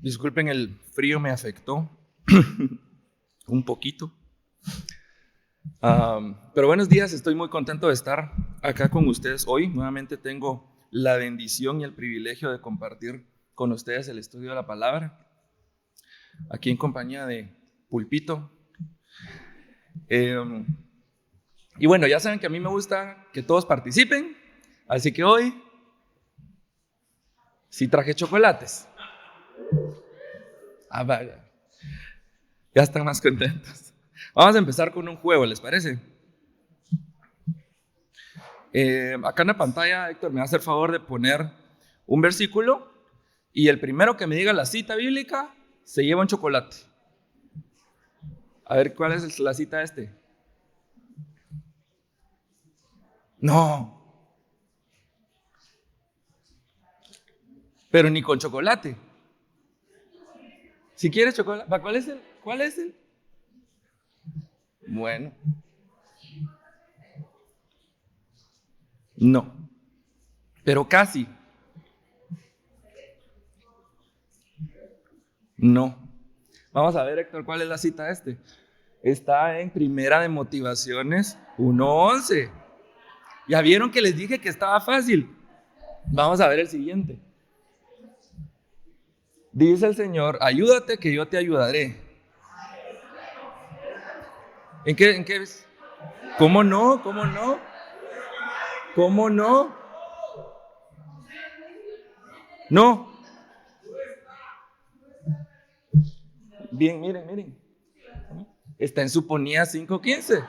Disculpen, el frío me afectó un poquito. Pero buenos días, estoy muy contento de estar acá con ustedes hoy. Nuevamente tengo la bendición y el privilegio de compartir con ustedes el estudio de la palabra, aquí en compañía de Pulpito. Y bueno, ya saben que a mí me gusta que todos participen, así que hoy sí traje chocolates. Vaya, ya están más contentos. Vamos a empezar con un juego, ¿les parece? Acá en la pantalla, Héctor, me va a hacer favor de poner un versículo y el primero que me diga la cita bíblica se lleva un chocolate. A ver, ¿cuál es la cita No. Pero ni con chocolate. Si quieres chocolate, ¿cuál es el? Bueno. No. Pero casi. No. Vamos a ver, Héctor, ¿cuál es la cita Está en Primera de Motivaciones 1:11. Ya vieron que les dije que estaba fácil. Vamos a ver el siguiente. Dice el Señor, ayúdate que yo te ayudaré. ¿En qué? ¿Cómo no? ¿Cómo no? ¿Cómo no? No. Bien, miren. Está en Suponía 5:15.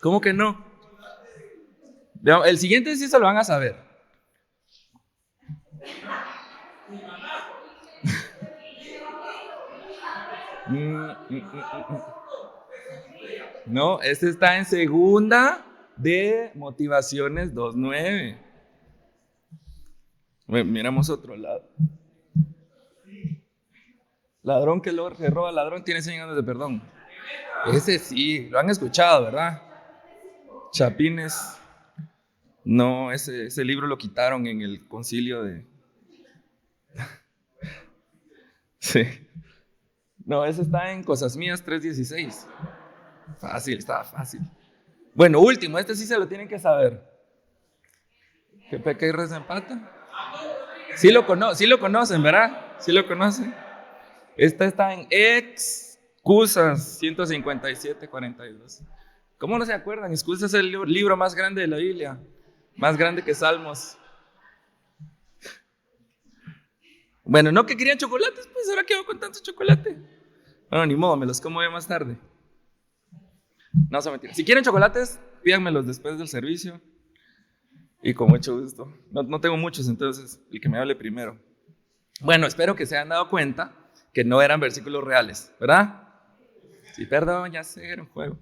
¿Cómo que no? El siguiente sí se lo van a saber. No, este está en Segunda de Motivaciones 2:9. Miramos otro lado. Ladrón que roba ladrón tiene 100 años de perdón. Ese sí, lo han escuchado, ¿verdad? Chapines. No, ese libro lo quitaron en el concilio de... Sí. No, ese está en Cosas Mías 3:16. Fácil, estaba fácil. Bueno, último, este sí se lo tienen que saber. ¿Qué peca y reza empata? Sí lo conocen, ¿verdad? Sí lo conocen. Esta está en Excusas 157:42. ¿Cómo no se acuerdan? Excusas es el libro más grande de la Biblia. Más grande que Salmos. Bueno, no que querían chocolates, pues ahora quedo con tanto chocolate. Bueno, ni modo, me los como ya más tarde. No, se mentira. Si quieren chocolates, pídanmelos después del servicio. Y con mucho gusto. No tengo muchos, entonces el que me hable primero. Bueno, espero que se hayan dado cuenta que no eran versículos reales, ¿verdad? Sí, perdón, ya sé, era un juego.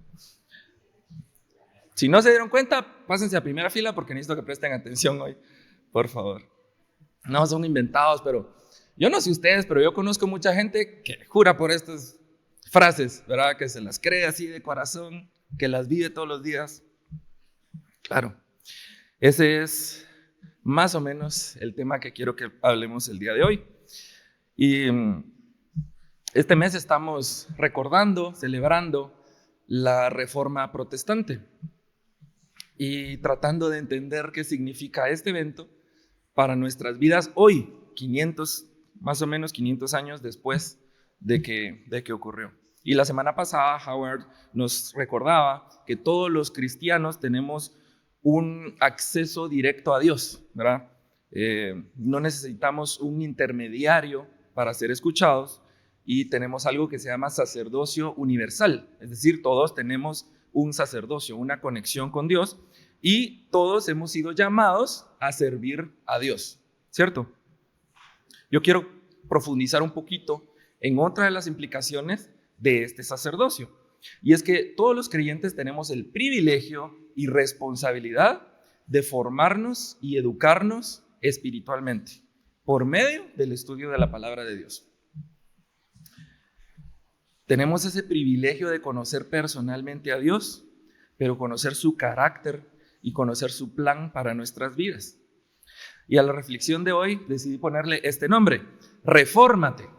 Si no se dieron cuenta, pásense a primera fila porque necesito que presten atención hoy, por favor. No, son inventados, pero yo no sé ustedes, pero yo conozco mucha gente que jura por estas frases, ¿verdad? Que se las cree así de corazón, que las vive todos los días. Claro, ese es más o menos el tema que quiero que hablemos el día de hoy. Y este mes estamos recordando, celebrando la Reforma Protestante y tratando de entender qué significa este evento para nuestras vidas hoy, más o menos 500 años después de que ocurrió. Y la semana pasada Howard nos recordaba que todos los cristianos tenemos un acceso directo a Dios, ¿verdad? No necesitamos un intermediario para ser escuchados y tenemos algo que se llama sacerdocio universal, es decir, todos tenemos un sacerdocio, una conexión con Dios y todos hemos sido llamados a servir a Dios, ¿cierto? Yo quiero profundizar un poquito en otra de las implicaciones de este sacerdocio y es que todos los creyentes tenemos el privilegio y responsabilidad de formarnos y educarnos espiritualmente por medio del estudio de la palabra de Dios. Tenemos ese privilegio de conocer personalmente a Dios, pero conocer su carácter y conocer su plan para nuestras vidas. Y a la reflexión de hoy decidí ponerle este nombre: refórmate.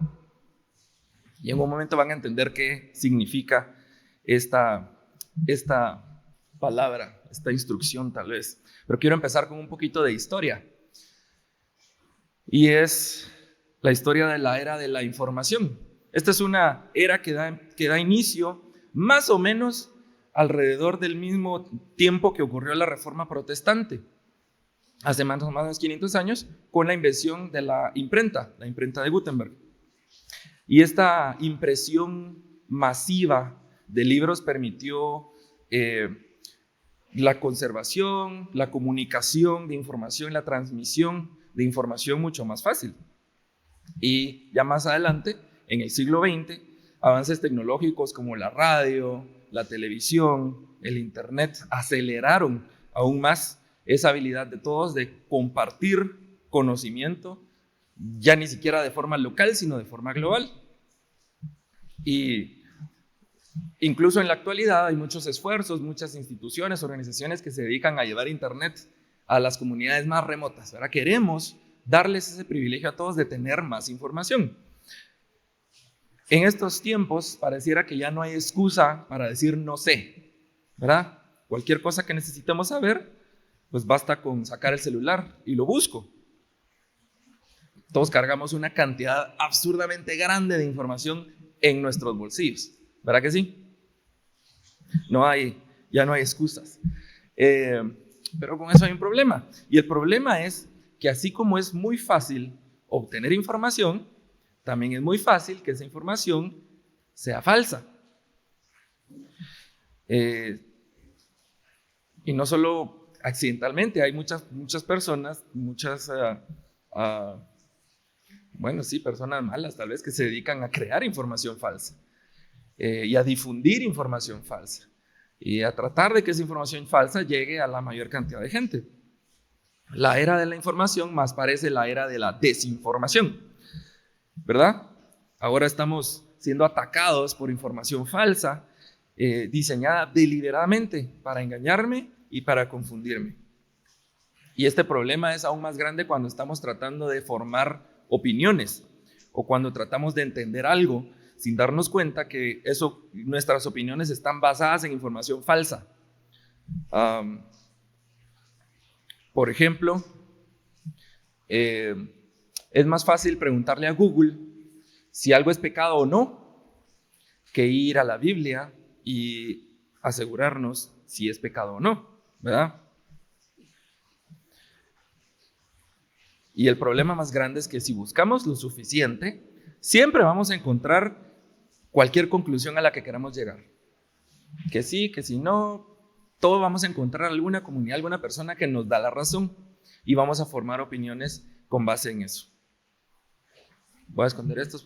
Y en un momento van a entender qué significa esta palabra, esta instrucción tal vez. Pero quiero empezar con un poquito de historia. Y es la historia de la era de la información. Esta es una era que da inicio más o menos alrededor del mismo tiempo que ocurrió la Reforma Protestante, hace más o menos 500 años, con la invención de la imprenta de Gutenberg. Y esta impresión masiva de libros permitió la conservación, la comunicación de información, la transmisión de información mucho más fácil. Y ya más adelante, en el siglo XX, avances tecnológicos como la radio, la televisión, el internet aceleraron aún más esa habilidad de todos de compartir conocimiento, ya ni siquiera de forma local, sino de forma global. Y incluso en la actualidad hay muchos esfuerzos, muchas instituciones, organizaciones que se dedican a llevar internet a las comunidades más remotas. Ahora queremos darles ese privilegio a todos de tener más información. En estos tiempos pareciera que ya no hay excusa para decir no sé, ¿verdad? Cualquier cosa que necesitemos saber, pues basta con sacar el celular y lo busco. Todos cargamos una cantidad absurdamente grande de información en nuestros bolsillos, ¿verdad que sí? Ya no hay excusas. Pero con eso hay un problema. Y el problema es que así como es muy fácil obtener información, también es muy fácil que esa información sea falsa. Y no solo accidentalmente, hay muchas personas, personas malas tal vez, que se dedican a crear información falsa y a difundir información falsa y a tratar de que esa información falsa llegue a la mayor cantidad de gente. La era de la información más parece la era de la desinformación, ¿verdad? Ahora estamos siendo atacados por información falsa, diseñada deliberadamente para engañarme y para confundirme. Y este problema es aún más grande cuando estamos tratando de formar opiniones o cuando tratamos de entender algo sin darnos cuenta que nuestras opiniones están basadas en información falsa. Por ejemplo, es más fácil preguntarle a Google si algo es pecado o no que ir a la Biblia y asegurarnos si es pecado o no, ¿verdad? Y el problema más grande es que si buscamos lo suficiente, siempre vamos a encontrar cualquier conclusión a la que queramos llegar. Que sí, que si no, todos vamos a encontrar alguna comunidad, alguna persona que nos da la razón y vamos a formar opiniones con base en eso. Voy a esconder estos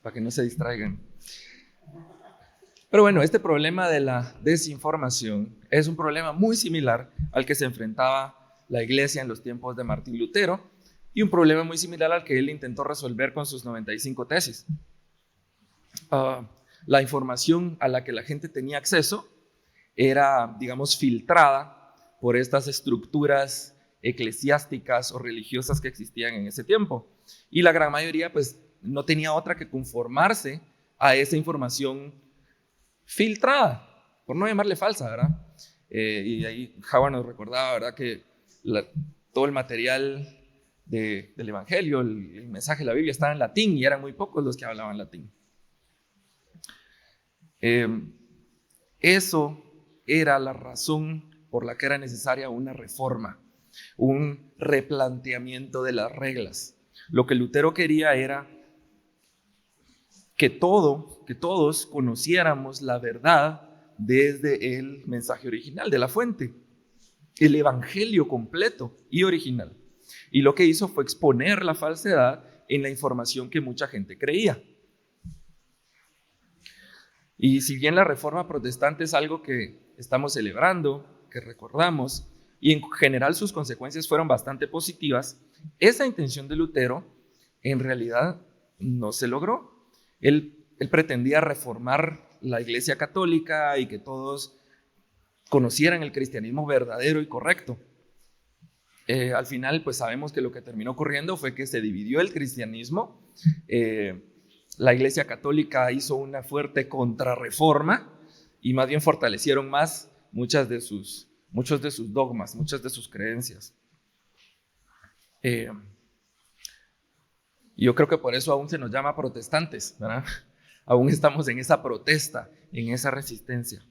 para que no se distraigan. Pero bueno, este problema de la desinformación es un problema muy similar al que se enfrentaba la iglesia en los tiempos de Martín Lutero y un problema muy similar al que él intentó resolver con sus 95 tesis. La información a la que la gente tenía acceso era, digamos, filtrada por estas estructuras eclesiásticas o religiosas que existían en ese tiempo. Y la gran mayoría, pues, no tenía otra que conformarse a esa información filtrada, por no llamarle falsa, ¿verdad? Y ahí Howard nos recordaba, ¿verdad?, que todo el material del Evangelio, el mensaje de la Biblia estaba en latín y eran muy pocos los que hablaban latín. Eso era la razón por la que era necesaria una reforma, un replanteamiento de las reglas. Lo que Lutero quería era que todos conociéramos la verdad desde el mensaje original, de la fuente, el evangelio completo y original. Y lo que hizo fue exponer la falsedad en la información que mucha gente creía. Y si bien la reforma protestante es algo que estamos celebrando, que recordamos, y en general sus consecuencias fueron bastante positivas, esa intención de Lutero en realidad no se logró. Él pretendía reformar la Iglesia Católica y que todos conocieran el cristianismo verdadero y correcto. Al final, pues sabemos que lo que terminó ocurriendo fue que se dividió el cristianismo. La Iglesia Católica hizo una fuerte contrarreforma y más bien fortalecieron más muchos de sus dogmas, muchas de sus creencias. Yo creo que por eso aún se nos llama protestantes, ¿verdad? Aún estamos en esa protesta, en esa resistencia.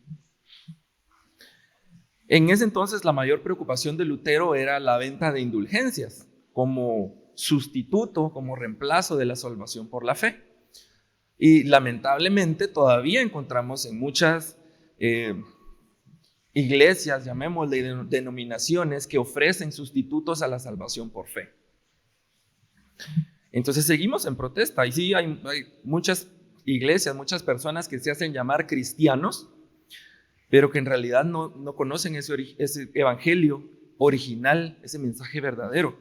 En ese entonces la mayor preocupación de Lutero era la venta de indulgencias como sustituto, como reemplazo de la salvación por la fe. Y lamentablemente todavía encontramos en muchas iglesias, llamémosle denominaciones, que ofrecen sustitutos a la salvación por fe. Entonces seguimos en protesta. Y sí, hay muchas iglesias, muchas personas que se hacen llamar cristianos, pero que en realidad no conocen ese evangelio original, ese mensaje verdadero.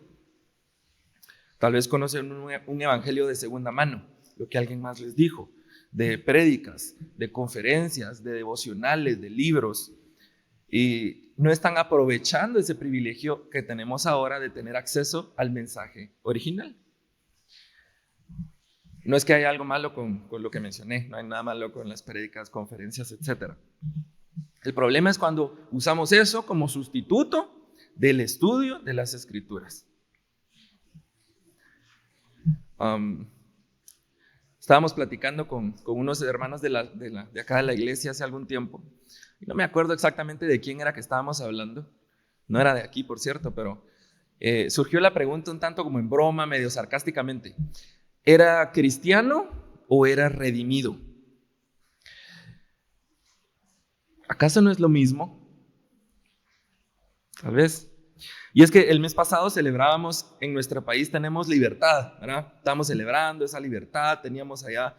Tal vez conocen un evangelio de segunda mano, lo que alguien más les dijo, de prédicas, de conferencias, de devocionales, de libros, y no están aprovechando ese privilegio que tenemos ahora de tener acceso al mensaje original. No es que haya algo malo con lo que mencioné, no hay nada malo con las prédicas, conferencias, etc. El problema es cuando usamos eso como sustituto del estudio de las Escrituras. Estábamos platicando con unos hermanos de acá de la iglesia hace algún tiempo. Y no me acuerdo exactamente de quién era que estábamos hablando. No era de aquí, por cierto, pero surgió la pregunta un tanto como en broma, medio sarcásticamente. ¿Era cristiano o era redimido? ¿Acaso no es lo mismo? Tal vez. Y es que el mes pasado celebrábamos, en nuestro país tenemos libertad, ¿verdad? Estamos celebrando esa libertad, teníamos allá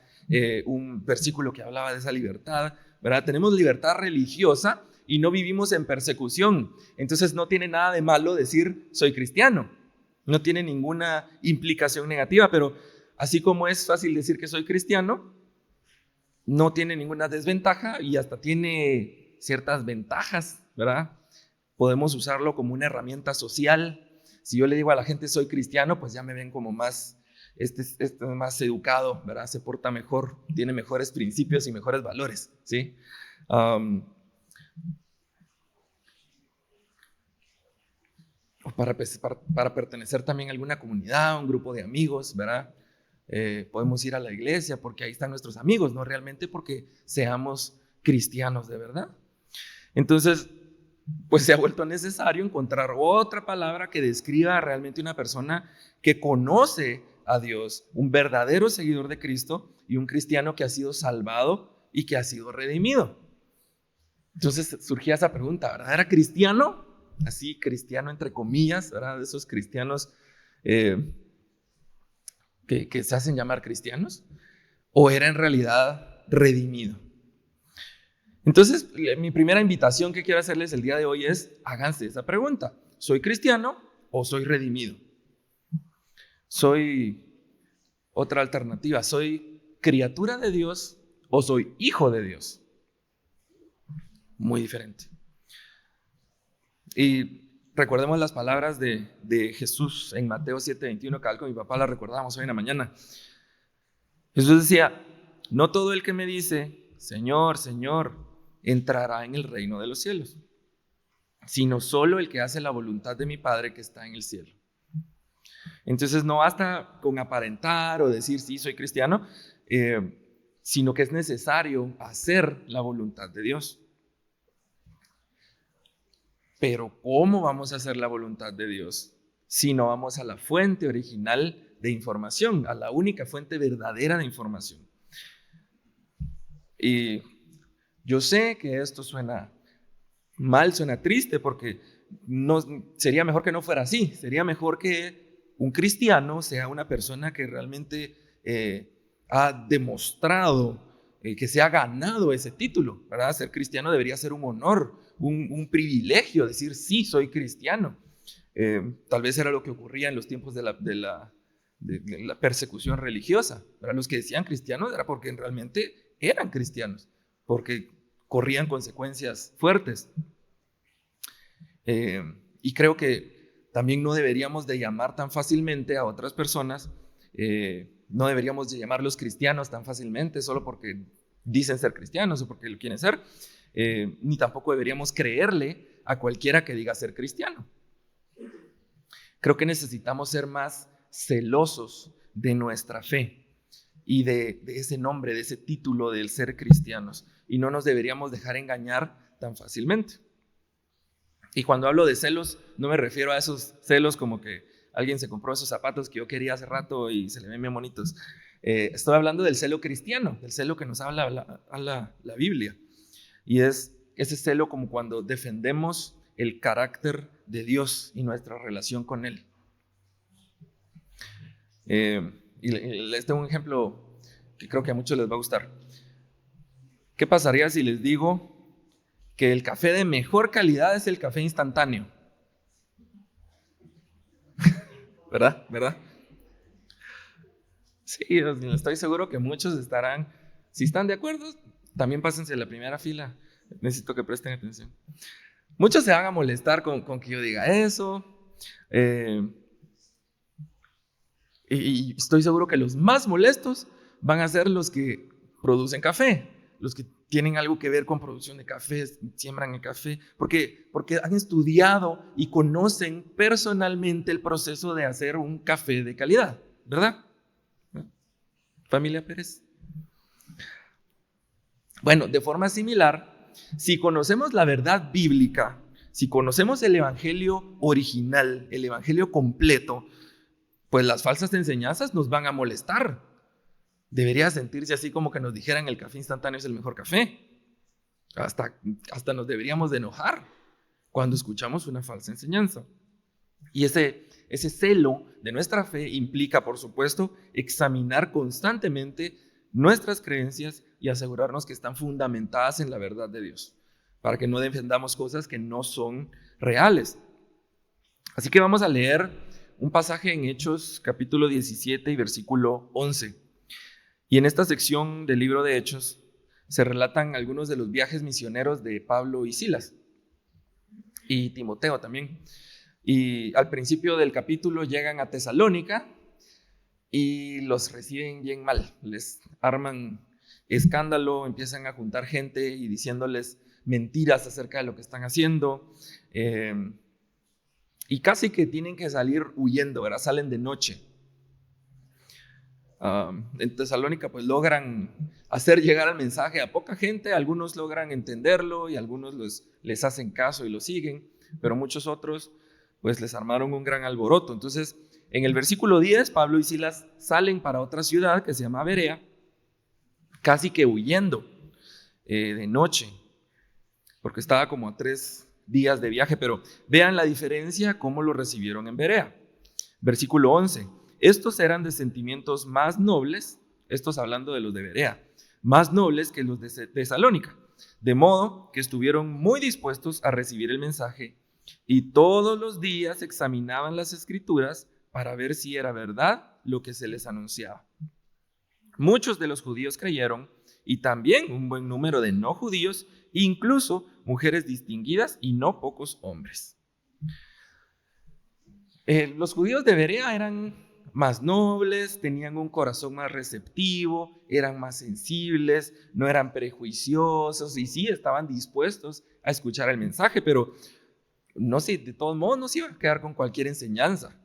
un versículo que hablaba de esa libertad, ¿verdad? Tenemos libertad religiosa y no vivimos en persecución. Entonces no tiene nada de malo decir soy cristiano. No tiene ninguna implicación negativa, pero así como es fácil decir que soy cristiano, no tiene ninguna desventaja y hasta tiene ciertas ventajas, ¿verdad? Podemos usarlo como una herramienta social. Si yo le digo a la gente soy cristiano, pues ya me ven como más, este es más educado, ¿verdad? Se porta mejor, tiene mejores principios y mejores valores, ¿sí? Para pertenecer también a alguna comunidad, un grupo de amigos, ¿verdad? Podemos ir a la iglesia porque ahí están nuestros amigos, no realmente porque seamos cristianos de verdad. Entonces, pues se ha vuelto necesario encontrar otra palabra que describa realmente una persona que conoce a Dios, un verdadero seguidor de Cristo y un cristiano que ha sido salvado y que ha sido redimido. Entonces surgía esa pregunta, ¿verdad? ¿Era cristiano? Así, cristiano entre comillas, ¿verdad? De esos cristianos que se hacen llamar cristianos, ¿o era en realidad redimido? Entonces, mi primera invitación que quiero hacerles el día de hoy es, háganse esa pregunta. ¿Soy cristiano o soy redimido? ¿Soy otra alternativa? ¿Soy criatura de Dios o soy hijo de Dios? Muy diferente. Y recordemos las palabras de Jesús en Mateo 7:21, que algo mi papá la recordábamos hoy en la mañana. Jesús decía, no todo el que me dice, Señor, Señor, entrará en el reino de los cielos, sino solo el que hace la voluntad de mi Padre que está en el cielo. Entonces no basta con aparentar o decir sí, soy cristiano, sino que es necesario hacer la voluntad de Dios. Pero ¿cómo vamos a hacer la voluntad de Dios si no vamos a la fuente original de información, a la única fuente verdadera de información? Y yo sé que esto suena mal, suena triste, porque sería mejor que no fuera así. Sería mejor que un cristiano sea una persona que realmente ha demostrado que se ha ganado ese título, ¿verdad? Ser cristiano debería ser un honor, un privilegio, decir sí, soy cristiano. Tal vez era lo que ocurría en los tiempos de la persecución religiosa, ¿verdad? Los que decían cristianos era porque realmente eran cristianos, porque corrían consecuencias fuertes. Y creo que También no deberíamos de llamar tan fácilmente a otras personas, no deberíamos de llamarlos cristianos tan fácilmente solo porque dicen ser cristianos o porque lo quieren ser, ni tampoco deberíamos creerle a cualquiera que diga ser cristiano. Creo que necesitamos ser más celosos de nuestra fe y de ese nombre, de ese título del ser cristianos, y no nos deberíamos dejar engañar tan fácilmente. Y cuando hablo de celos, no me refiero a esos celos como que alguien se compró esos zapatos que yo quería hace rato y se le ven bien bonitos. Estoy hablando del celo cristiano, del celo que nos habla la Biblia. Y es ese celo como cuando defendemos el carácter de Dios y nuestra relación con Él. Y les tengo un ejemplo que creo que a muchos les va a gustar. ¿Qué pasaría si les digo que el café de mejor calidad es el café instantáneo? ¿Verdad? ¿Verdad? Sí, estoy seguro que muchos estarán, si están de acuerdo, también pásense a la primera fila. Necesito que presten atención. Muchos se van a molestar con que yo diga eso. Y estoy seguro que los más molestos van a ser los que producen café, los que tienen algo que ver con producción de café, siembran el café, porque han estudiado y conocen personalmente el proceso de hacer un café de calidad, ¿verdad? Familia Pérez. Bueno, de forma similar, si conocemos la verdad bíblica, si conocemos el evangelio original, el evangelio completo, pues las falsas enseñanzas nos van a molestar. Debería sentirse así como que nos dijeran el café instantáneo es el mejor café. Hasta nos deberíamos de enojar cuando escuchamos una falsa enseñanza. Y ese celo de nuestra fe implica, por supuesto, examinar constantemente nuestras creencias y asegurarnos que están fundamentadas en la verdad de Dios, para que no defendamos cosas que no son reales. Así que vamos a leer un pasaje en Hechos capítulo 17 y versículo 11. Y en esta sección del libro de Hechos se relatan algunos de los viajes misioneros de Pablo y Silas y Timoteo también. Y al principio del capítulo llegan a Tesalónica y los reciben bien mal. Les arman escándalo, empiezan a juntar gente y diciéndoles mentiras acerca de lo que están haciendo. Y casi que tienen que salir huyendo, ¿verdad? Salen de noche. En Tesalónica pues logran hacer llegar el mensaje a poca gente, algunos logran entenderlo y algunos les hacen caso y lo siguen, pero muchos otros pues les armaron un gran alboroto. Entonces en el versículo 10 Pablo y Silas salen para otra ciudad que se llama Berea, casi que huyendo de noche, porque estaba como a 3 días de viaje, pero vean la diferencia cómo lo recibieron en Berea. Versículo 11. Estos eran de sentimientos más nobles, estos hablando de los de Berea, más nobles que los de Tesalónica, de modo que estuvieron muy dispuestos a recibir el mensaje y todos los días examinaban las escrituras para ver si era verdad lo que se les anunciaba. Muchos de los judíos creyeron y también un buen número de no judíos, incluso mujeres distinguidas y no pocos hombres. Los judíos de Berea eran más nobles, tenían un corazón más receptivo, eran más sensibles, no eran prejuiciosos y sí estaban dispuestos a escuchar el mensaje, pero no sé, de todos modos no se iban a quedar con cualquier enseñanza.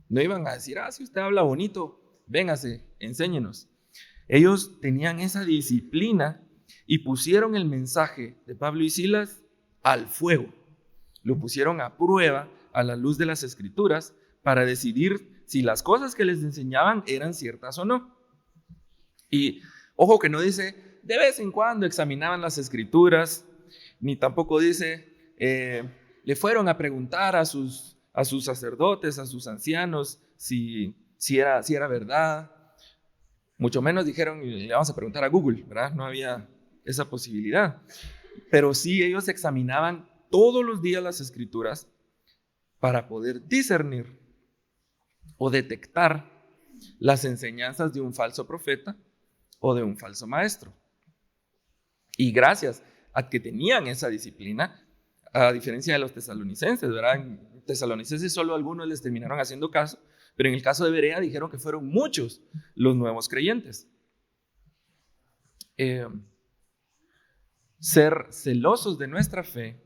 No iban a decir, si usted habla bonito, véngase, enséñenos. Ellos tenían esa disciplina y pusieron el mensaje de Pablo y Silas al fuego. Lo pusieron a prueba a la luz de las escrituras para decidir si las cosas que les enseñaban eran ciertas o no. Y ojo que no dice, de vez en cuando examinaban las escrituras, ni tampoco dice, le fueron a preguntar a sus sacerdotes, a sus ancianos, si era verdad. Mucho menos dijeron, le vamos a preguntar a Google, ¿verdad? No había esa posibilidad. Pero sí ellos examinaban todos los días las escrituras para poder discernir o detectar las enseñanzas de un falso profeta o de un falso maestro. Y gracias a que tenían esa disciplina, a diferencia de los tesalonicenses, ¿verdad? En tesalonicenses solo algunos les terminaron haciendo caso, pero en el caso de Berea dijeron que fueron muchos los nuevos creyentes. Ser celosos de nuestra fe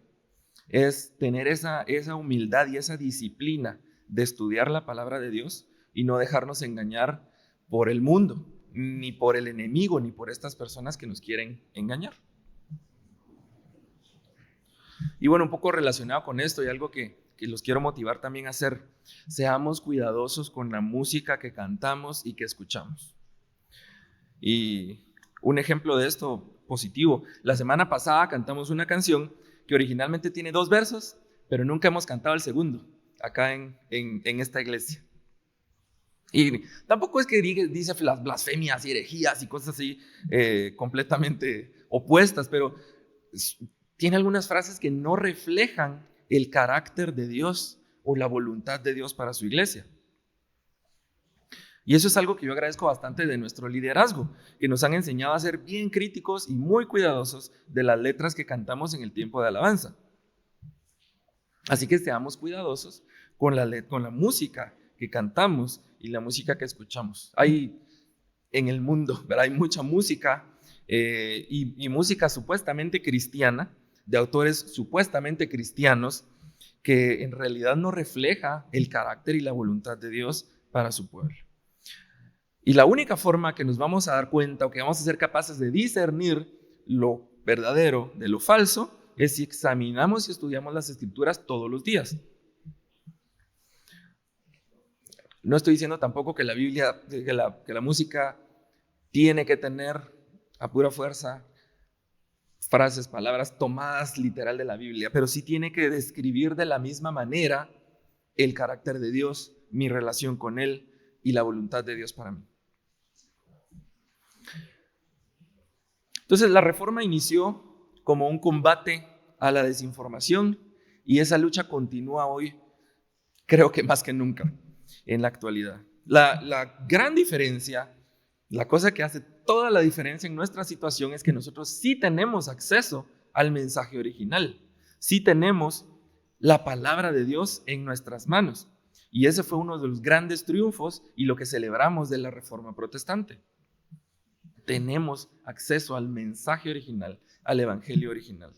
es tener esa humildad y esa disciplina de estudiar la palabra de Dios y no dejarnos engañar por el mundo, ni por el enemigo, ni por estas personas que nos quieren engañar. Y bueno, un poco relacionado con esto y algo que los quiero motivar también a hacer: seamos cuidadosos con la música que cantamos y que escuchamos. Y un ejemplo de esto positivo: la semana pasada cantamos una canción que originalmente tiene 2 versos, pero nunca hemos cantado el segundo acá en esta iglesia. Y tampoco es que dice las blasfemias y herejías y cosas así completamente opuestas, pero tiene algunas frases que no reflejan el carácter de Dios o la voluntad de Dios para su iglesia. Y eso es algo que yo agradezco bastante de nuestro liderazgo, que nos han enseñado a ser bien críticos y muy cuidadosos de las letras que cantamos en el tiempo de alabanza. Así que seamos cuidadosos con la música que cantamos y la música que escuchamos. Hay en el mundo, ¿verdad? Hay mucha música y música supuestamente cristiana, de autores supuestamente cristianos, que en realidad no refleja el carácter y la voluntad de Dios para su pueblo. Y la única forma que nos vamos a dar cuenta o que vamos a ser capaces de discernir lo verdadero de lo falso es si examinamos y estudiamos las Escrituras todos los días. No estoy diciendo tampoco que la Biblia, que la música tiene que tener a pura fuerza frases, palabras tomadas literal de la Biblia, pero sí tiene que describir de la misma manera el carácter de Dios, mi relación con Él y la voluntad de Dios para mí. Entonces, la Reforma inició como un combate a la desinformación y esa lucha continúa hoy, creo que más que nunca, en la actualidad. La gran diferencia, la cosa que hace toda la diferencia en nuestra situación es que nosotros sí tenemos acceso al mensaje original, sí tenemos la palabra de Dios en nuestras manos. Y ese fue uno de los grandes triunfos y lo que celebramos de la Reforma Protestante. Tenemos acceso al mensaje original, al evangelio original.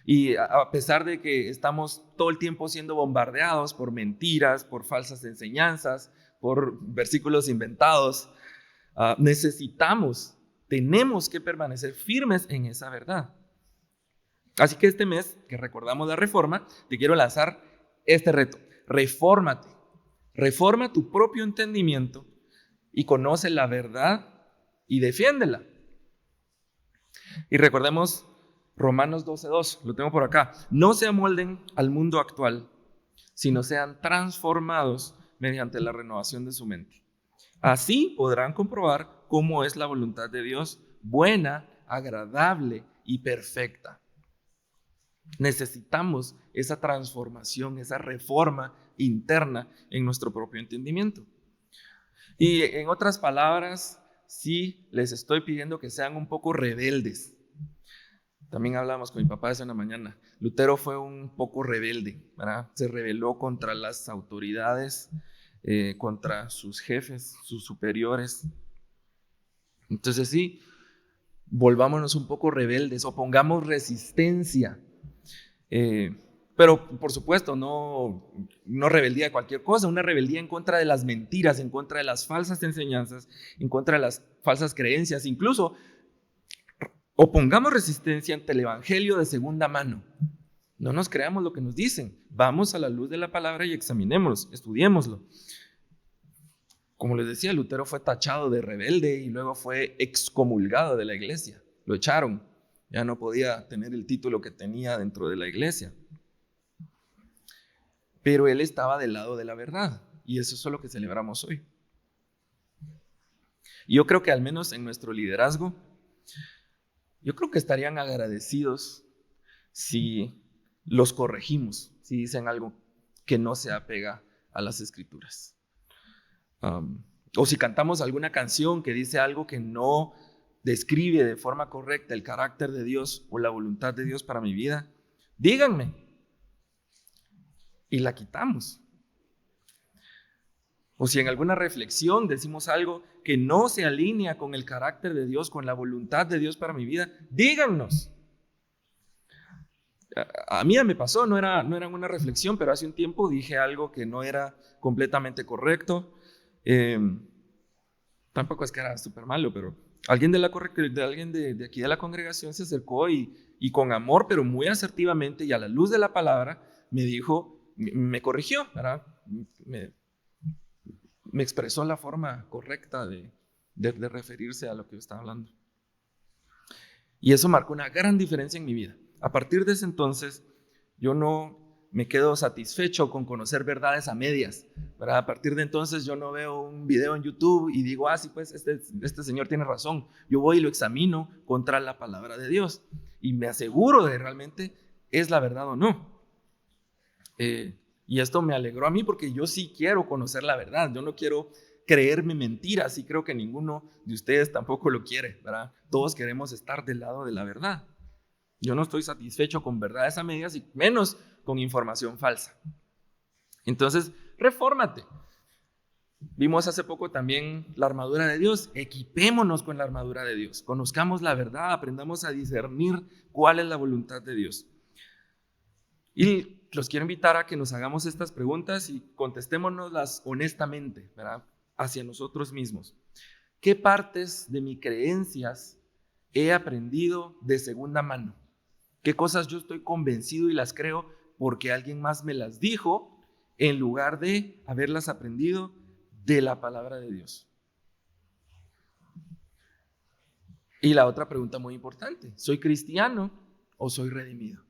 Y a pesar de que estamos todo el tiempo siendo bombardeados por mentiras, por falsas enseñanzas, por versículos inventados, tenemos que permanecer firmes en esa verdad. Así que este mes que recordamos la Reforma, te quiero lanzar este reto: refórmate, reforma tu propio entendimiento y conoce la verdad y defiéndela. Y recordemos Romanos 12:2, lo tengo por acá: no se amolden al mundo actual, sino sean transformados mediante la renovación de su mente. Así podrán comprobar cómo es la voluntad de Dios, buena, agradable y perfecta. Necesitamos esa transformación, esa reforma interna en nuestro propio entendimiento. Y en otras palabras, sí les estoy pidiendo que sean un poco rebeldes. También hablamos con mi papá esa mañana. Lutero fue un poco rebelde, ¿verdad? Se rebeló contra las autoridades, contra sus jefes, sus superiores. Entonces sí, volvámonos un poco rebeldes, opongamos resistencia. Pero por supuesto, no rebeldía de cualquier cosa, una rebeldía en contra de las mentiras, en contra de las falsas enseñanzas, en contra de las falsas creencias. Incluso opongamos resistencia ante el evangelio de segunda mano. No nos creamos lo que nos dicen, vamos a la luz de la palabra y examinémoslo, estudiémoslo. Como les decía, Lutero fue tachado de rebelde y luego fue excomulgado de la iglesia, lo echaron, ya no podía tener el título que tenía dentro de la iglesia. Pero él estaba del lado de la verdad y eso es lo que celebramos hoy. Y yo creo que al menos en nuestro liderazgo, yo creo que estarían agradecidos si los corregimos, si dicen algo que no se apega a las escrituras. O si cantamos alguna canción que dice algo que no describe de forma correcta el carácter de Dios o la voluntad de Dios para mi vida, díganme, y la quitamos. O si en alguna reflexión decimos algo que no se alinea con el carácter de Dios, con la voluntad de Dios para mi vida, díganos. A mí ya me pasó, no era una reflexión, pero hace un tiempo dije algo que no era completamente correcto. Tampoco es que era súper malo, pero alguien de aquí de la congregación se acercó y con amor, pero muy asertivamente y a la luz de la palabra, me dijo, me corrigió, ¿verdad? Me expresó la forma correcta de referirse a lo que yo estaba hablando. Y eso marcó una gran diferencia en mi vida. A partir de ese entonces, yo no me quedo satisfecho con conocer verdades a medias, ¿verdad? A partir de entonces yo no veo un video en YouTube y digo, sí, pues este señor tiene razón. Yo voy y lo examino contra la palabra de Dios y me aseguro de realmente es la verdad o no. Y esto me alegró a mí porque yo sí quiero conocer la verdad. Yo no quiero creerme mentiras y creo que ninguno de ustedes tampoco lo quiere, ¿verdad? Todos queremos estar del lado de la verdad. Yo no estoy satisfecho con verdades a medias y menos con información falsa. Entonces, refórmate. Vimos hace poco también la armadura de Dios. Equipémonos con la armadura de Dios. Conozcamos la verdad, aprendamos a discernir cuál es la voluntad de Dios. Y los quiero invitar a que nos hagamos estas preguntas y contestémonoslas honestamente, ¿verdad? Hacia nosotros mismos. ¿Qué partes de mis creencias he aprendido de segunda mano? ¿Qué cosas yo estoy convencido y las creo porque alguien más me las dijo en lugar de haberlas aprendido de la palabra de Dios? Y la otra pregunta muy importante, ¿soy cristiano o soy redimido?